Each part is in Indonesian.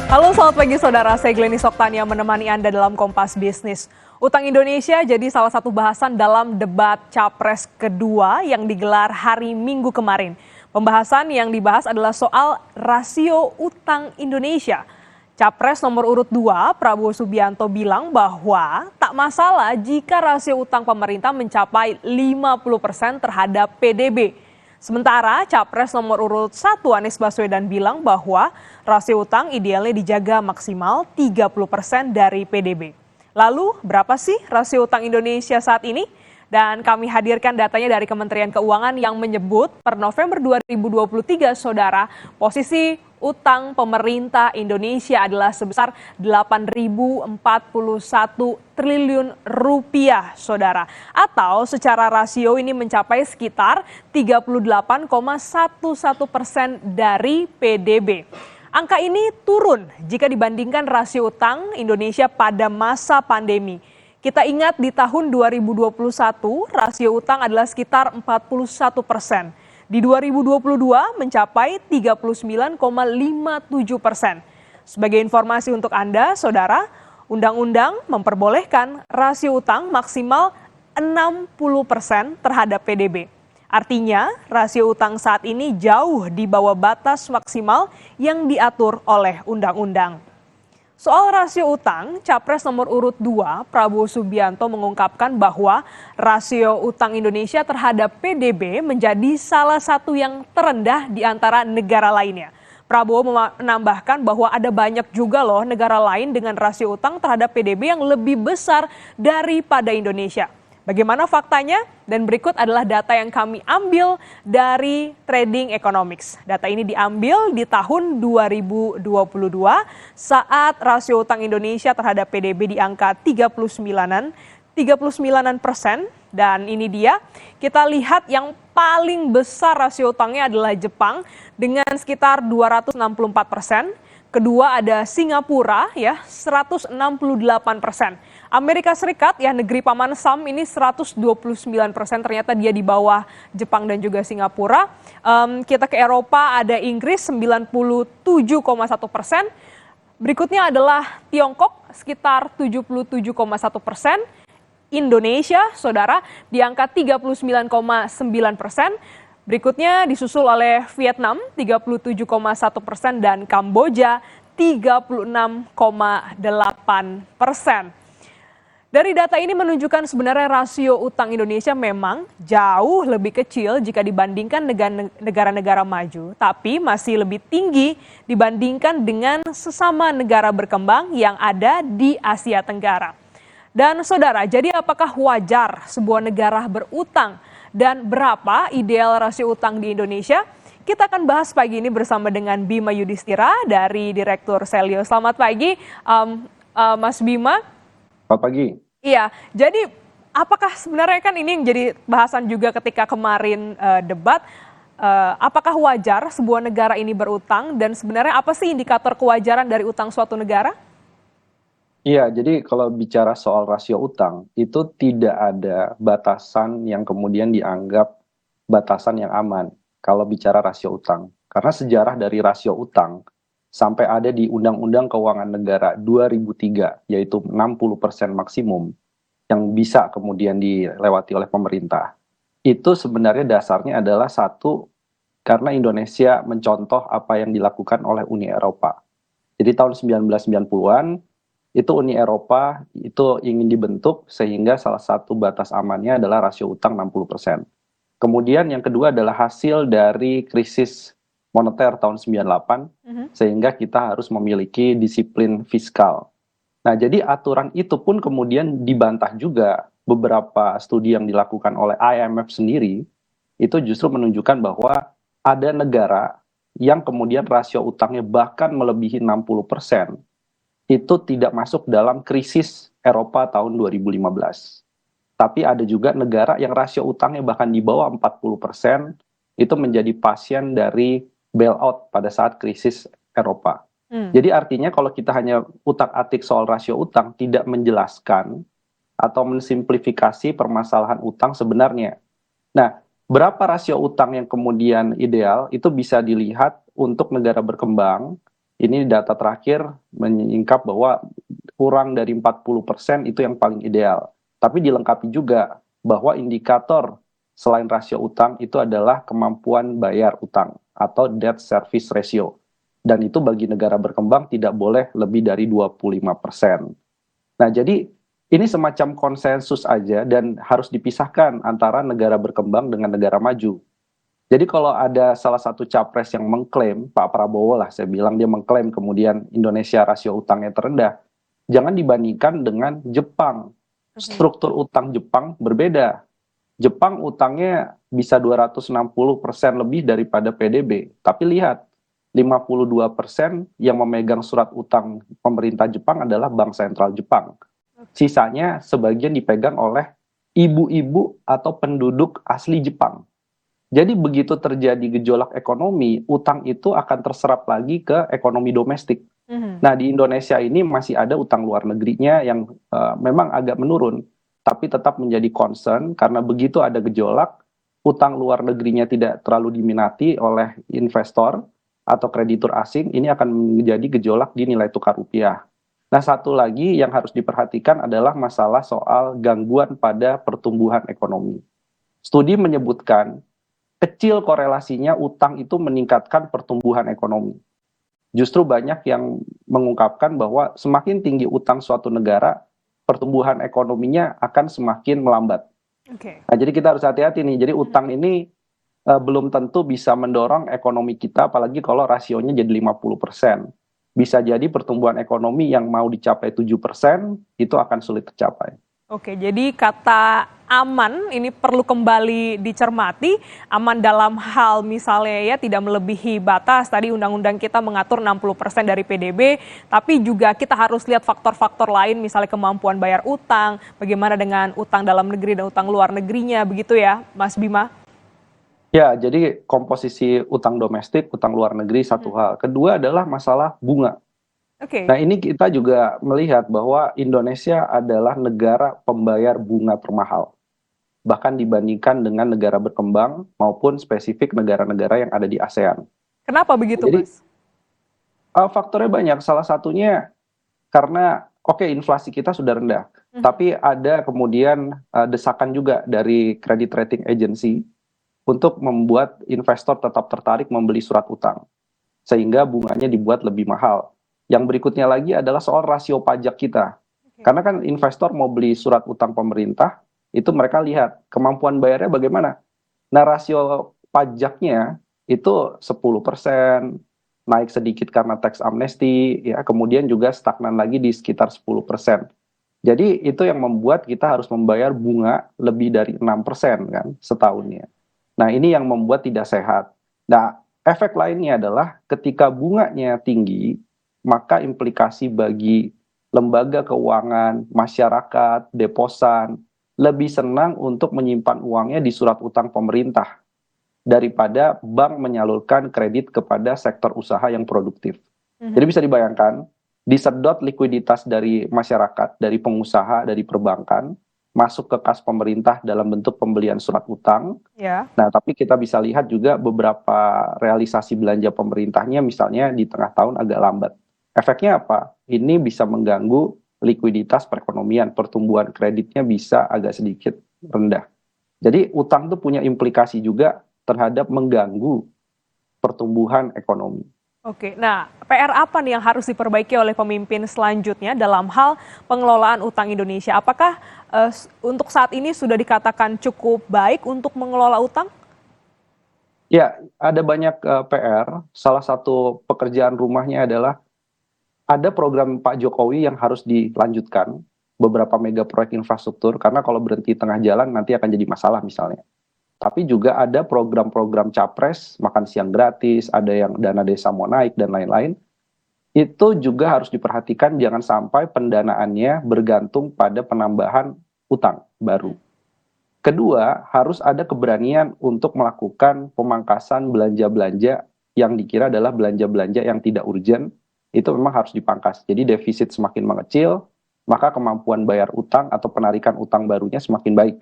Halo, selamat pagi saudara. Saya Glenis Oktania menemani Anda dalam Kompas Bisnis. Utang Indonesia jadi salah satu bahasan dalam debat Capres kedua yang digelar hari Minggu kemarin. Pembahasan yang dibahas adalah soal rasio utang Indonesia. Capres nomor urut 2, Prabowo Subianto bilang bahwa tak masalah jika rasio utang pemerintah mencapai 50% terhadap PDB. Sementara Capres nomor urut 1 Anies Baswedan bilang bahwa rasio utang idealnya dijaga maksimal 30% dari PDB. Lalu berapa sih rasio utang Indonesia saat ini? Dan kami hadirkan datanya dari Kementerian Keuangan yang menyebut per November 2023, saudara, posisi utang pemerintah Indonesia adalah sebesar 8.041 triliun rupiah, saudara. Atau secara rasio ini mencapai sekitar 38,11% dari PDB. Angka ini turun jika dibandingkan rasio utang Indonesia pada masa pandemi. Kita ingat di tahun 2021 rasio utang adalah sekitar 41%. Di 2022 mencapai 39,57%. Sebagai informasi untuk Anda, saudara, undang-undang memperbolehkan rasio utang maksimal 60% terhadap PDB. Artinya, rasio utang saat ini jauh di bawah batas maksimal yang diatur oleh undang-undang. Soal rasio utang, Capres nomor urut 2, Prabowo Subianto mengungkapkan bahwa rasio utang Indonesia terhadap PDB menjadi salah satu yang terendah di antara negara lainnya. Prabowo menambahkan bahwa ada banyak juga loh negara lain dengan rasio utang terhadap PDB yang lebih besar daripada Indonesia. Bagaimana faktanya? Dan berikut adalah data yang kami ambil dari Trading Economics. Data ini diambil di tahun 2022 saat rasio utang Indonesia terhadap PDB di angka 39% dan ini dia. Kita lihat yang paling besar rasio utangnya adalah Jepang dengan sekitar 264%. Kedua ada Singapura ya 168%. Amerika Serikat ya negeri paman Sam ini 129%, ternyata dia di bawah Jepang dan juga Singapura. Kita ke Eropa ada Inggris 97,1%. Berikutnya adalah Tiongkok sekitar 77,1%. Indonesia saudara di angka 39,9%. Berikutnya disusul oleh Vietnam 37,1% dan Kamboja 36,8%. Dari data ini menunjukkan sebenarnya rasio utang Indonesia memang jauh lebih kecil jika dibandingkan negara-negara maju, tapi masih lebih tinggi dibandingkan dengan sesama negara berkembang yang ada di Asia Tenggara. Dan saudara, jadi apakah wajar sebuah negara berutang dan berapa ideal rasio utang di Indonesia? Kita akan bahas pagi ini bersama dengan Bima Yudhistira dari Direktur Selyo. Selamat pagi, Mas Bima. Selamat pagi. Iya, jadi apakah sebenarnya kan ini yang jadi bahasan juga ketika kemarin debat, apakah wajar sebuah negara ini berutang dan sebenarnya apa sih indikator kewajaran dari utang suatu negara? Iya, jadi kalau bicara soal rasio utang, itu tidak ada batasan yang kemudian dianggap batasan yang aman kalau bicara rasio utang. Karena sejarah dari rasio utang sampai ada di Undang-Undang Keuangan Negara 2003, yaitu 60% maksimum yang bisa kemudian dilewati oleh pemerintah. Itu sebenarnya dasarnya adalah satu, karena Indonesia mencontoh apa yang dilakukan oleh Uni Eropa. Jadi tahun 1990-an, itu Uni Eropa itu ingin dibentuk sehingga salah satu batas amannya adalah rasio utang 60%. Kemudian yang kedua adalah hasil dari krisis moneter tahun 98, sehingga kita harus memiliki disiplin fiskal. Nah, jadi aturan itu pun kemudian dibantah juga. Beberapa studi yang dilakukan oleh IMF sendiri, itu justru menunjukkan bahwa ada negara yang kemudian rasio utangnya bahkan melebihi 60%, itu tidak masuk dalam krisis Eropa tahun 2015. Tapi ada juga negara yang rasio utangnya bahkan di bawah 40%, itu menjadi pasien dari bailout pada saat krisis Eropa. Jadi artinya kalau kita hanya utak-atik soal rasio utang, tidak menjelaskan atau mensimplifikasi permasalahan utang sebenarnya. Nah, berapa rasio utang yang kemudian ideal itu bisa dilihat untuk negara berkembang Ini data terakhir menyingkap bahwa kurang dari 40% itu yang paling ideal. Tapi dilengkapi juga bahwa indikator selain rasio utang itu adalah kemampuan bayar utang atau debt service ratio. Dan itu bagi negara berkembang tidak boleh lebih dari 25%. Nah, jadi ini semacam konsensus aja dan harus dipisahkan antara negara berkembang dengan negara maju. Jadi kalau ada salah satu capres yang mengklaim, Pak Prabowo lah, saya bilang dia mengklaim kemudian Indonesia rasio utangnya terendah, jangan dibandingkan dengan Jepang. Mhm. Struktur utang Jepang berbeda. Jepang utangnya bisa 260% lebih daripada PDB. Tapi lihat, 52% yang memegang surat utang pemerintah Jepang adalah Bank Sentral Jepang. Sisanya sebagian dipegang oleh ibu-ibu atau penduduk asli Jepang. Jadi begitu terjadi gejolak ekonomi, utang itu akan terserap lagi ke ekonomi domestik. Mhm. Nah, di Indonesia ini masih ada utang luar negerinya yang memang agak menurun, tapi tetap menjadi concern karena begitu ada gejolak, utang luar negerinya tidak terlalu diminati oleh investor atau kreditur asing, ini akan menjadi gejolak di nilai tukar rupiah. Nah, satu lagi yang harus diperhatikan adalah masalah soal gangguan pada pertumbuhan ekonomi. Studi menyebutkan kecil korelasinya utang itu meningkatkan pertumbuhan ekonomi. Justru banyak yang mengungkapkan bahwa semakin tinggi utang suatu negara, pertumbuhan ekonominya akan semakin melambat. Oke. Nah, jadi kita harus hati-hati nih. Jadi Mhm. utang ini belum tentu bisa mendorong ekonomi kita, apalagi kalau rasionya jadi 50%. Bisa jadi pertumbuhan ekonomi yang mau dicapai 7% itu akan sulit tercapai. Oke, jadi kata aman ini perlu kembali dicermati, aman dalam hal misalnya ya tidak melebihi batas, tadi undang-undang kita mengatur 60% dari PDB, tapi juga kita harus lihat faktor-faktor lain misalnya kemampuan bayar utang, bagaimana dengan utang dalam negeri dan utang luar negerinya, begitu ya Mas Bima? Ya, jadi komposisi utang domestik, utang luar negeri satu Mhm. hal. Kedua adalah masalah bunga. Oke. Nah, ini kita juga melihat bahwa Indonesia adalah negara pembayar bunga termahal, bahkan dibandingkan dengan negara berkembang maupun spesifik negara-negara yang ada di ASEAN. Kenapa begitu Jadi, Mas? faktornya banyak. Salah satunya karena, oke, inflasi kita sudah rendah, Mhm. tapi ada kemudian desakan juga dari credit rating agency untuk membuat investor tetap tertarik membeli surat utang, sehingga bunganya dibuat lebih mahal. Yang berikutnya lagi adalah soal rasio pajak kita. Oke. Karena kan investor mau beli surat utang pemerintah, itu mereka lihat kemampuan bayarnya bagaimana. Nah, rasio pajaknya itu 10%, naik sedikit karena tax amnesty, ya, kemudian juga stagnan lagi di sekitar 10%. Jadi itu yang membuat kita harus membayar bunga lebih dari 6% kan Mhm. setahunnya. Nah, ini yang membuat tidak sehat. Nah, efek lainnya adalah ketika bunganya tinggi, maka implikasi bagi lembaga keuangan, masyarakat, deposan, lebih senang untuk menyimpan uangnya di surat utang pemerintah daripada bank menyalurkan kredit kepada sektor usaha yang produktif. Jadi Mhm. bisa dibayangkan, disedot likuiditas dari masyarakat, dari pengusaha, dari perbankan, masuk ke kas pemerintah dalam bentuk pembelian surat utang. Ya. Nah, tapi kita bisa lihat juga beberapa realisasi belanja pemerintahnya misalnya di tengah tahun agak lambat. Efeknya apa? Ini bisa mengganggu likuiditas perekonomian, pertumbuhan kreditnya bisa agak sedikit rendah. Jadi utang itu punya implikasi juga terhadap mengganggu pertumbuhan ekonomi. Oke, nah PR apa nih yang harus diperbaiki oleh pemimpin selanjutnya dalam hal pengelolaan utang Indonesia? Apakah untuk saat ini sudah dikatakan cukup baik untuk mengelola utang? Ya, ada banyak PR. Salah satu pekerjaan rumahnya adalah ada program Pak Jokowi yang harus dilanjutkan, beberapa mega proyek infrastruktur, karena kalau berhenti tengah jalan nanti akan jadi masalah misalnya. Tapi juga ada program-program capres, makan siang gratis, ada yang dana desa mau naik, dan lain-lain. Itu juga harus diperhatikan jangan sampai pendanaannya bergantung pada penambahan utang baru. Mhm. Kedua, harus ada keberanian untuk melakukan pemangkasan belanja-belanja yang dikira adalah belanja-belanja yang tidak urgent, itu memang harus dipangkas. Jadi defisit semakin mengecil, maka kemampuan bayar utang atau penarikan utang barunya semakin baik.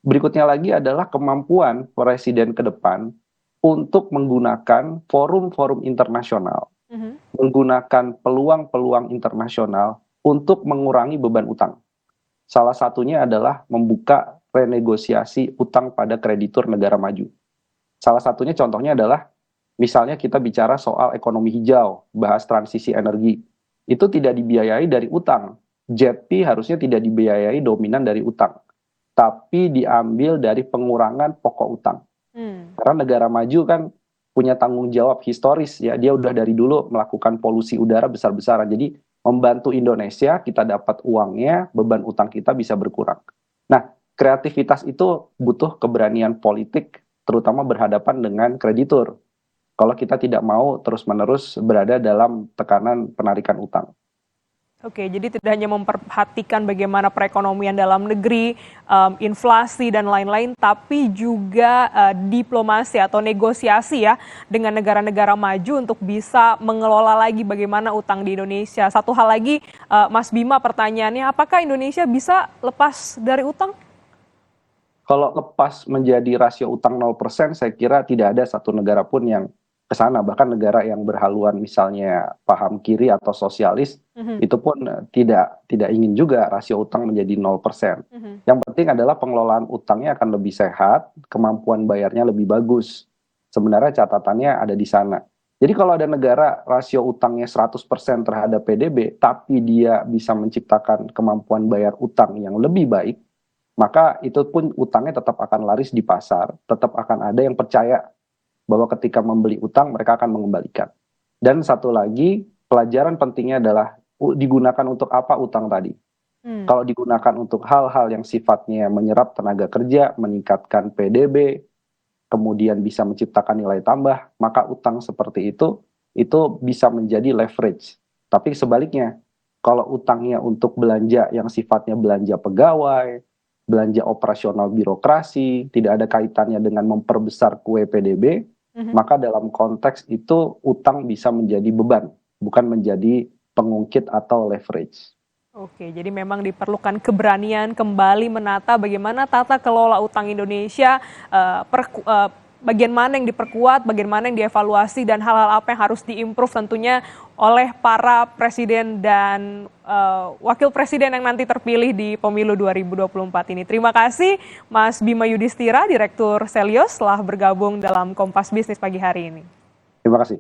Berikutnya lagi adalah kemampuan presiden ke depan untuk menggunakan forum-forum internasional Mhm. menggunakan peluang-peluang internasional untuk mengurangi beban utang. Salah satunya adalah membuka renegosiasi utang pada kreditur negara maju. Salah satunya contohnya adalah misalnya kita bicara soal ekonomi hijau, bahas transisi energi. Itu tidak dibiayai dari utang. JETP harusnya tidak dibiayai dominan dari utang, tapi diambil dari pengurangan pokok utang. Hmm. Karena negara maju kan punya tanggung jawab historis ya, dia udah dari dulu melakukan polusi udara besar-besaran. Jadi membantu Indonesia, kita dapat uangnya, beban utang kita bisa berkurang. Nah, kreativitas itu butuh keberanian politik, terutama berhadapan dengan kreditur. Kalau kita tidak mau terus-menerus berada dalam tekanan penarikan utang. Oke, jadi tidak hanya memperhatikan bagaimana perekonomian dalam negeri, inflasi dan lain-lain, tapi juga diplomasi atau negosiasi ya dengan negara-negara maju untuk bisa mengelola lagi bagaimana utang di Indonesia. Satu hal lagi, Mas Bima, pertanyaannya, apakah Indonesia bisa lepas dari utang? Kalau lepas menjadi rasio utang 0%, saya kira tidak ada satu negara pun yang ke sana. Bahkan negara yang berhaluan misalnya paham kiri atau sosialis, Mhm, itu pun tidak ingin juga rasio utang menjadi 0%. mhm. Yang penting adalah pengelolaan utangnya akan lebih sehat, kemampuan bayarnya lebih bagus. Sebenarnya catatannya ada di sana. Jadi kalau ada negara rasio utangnya 100% terhadap PDB, tapi dia bisa menciptakan kemampuan bayar utang yang lebih baik, maka itu pun utangnya tetap akan laris di pasar, tetap akan ada yang percaya bahwa ketika membeli utang mereka akan mengembalikan. Dan satu lagi, pelajaran pentingnya adalah digunakan untuk apa utang tadi. Hmm. Kalau digunakan untuk hal-hal yang sifatnya menyerap tenaga kerja, meningkatkan PDB, kemudian bisa menciptakan nilai tambah, maka utang seperti itu bisa menjadi leverage. Tapi sebaliknya, kalau utangnya untuk belanja yang sifatnya belanja pegawai, belanja operasional birokrasi, tidak ada kaitannya dengan memperbesar kue PDB, Mhm. maka dalam konteks itu utang bisa menjadi beban, bukan menjadi pengungkit atau leverage. Oke, jadi memang diperlukan keberanian kembali menata bagaimana tata kelola utang Indonesia, bagian mana yang diperkuat, bagian mana yang dievaluasi, dan hal-hal apa yang harus diimprove tentunya oleh para presiden dan wakil presiden yang nanti terpilih di pemilu 2024 ini. Terima kasih Mas Bima Yudhistira, Direktur Selios, telah bergabung dalam Kompas Bisnis pagi hari ini. Terima kasih.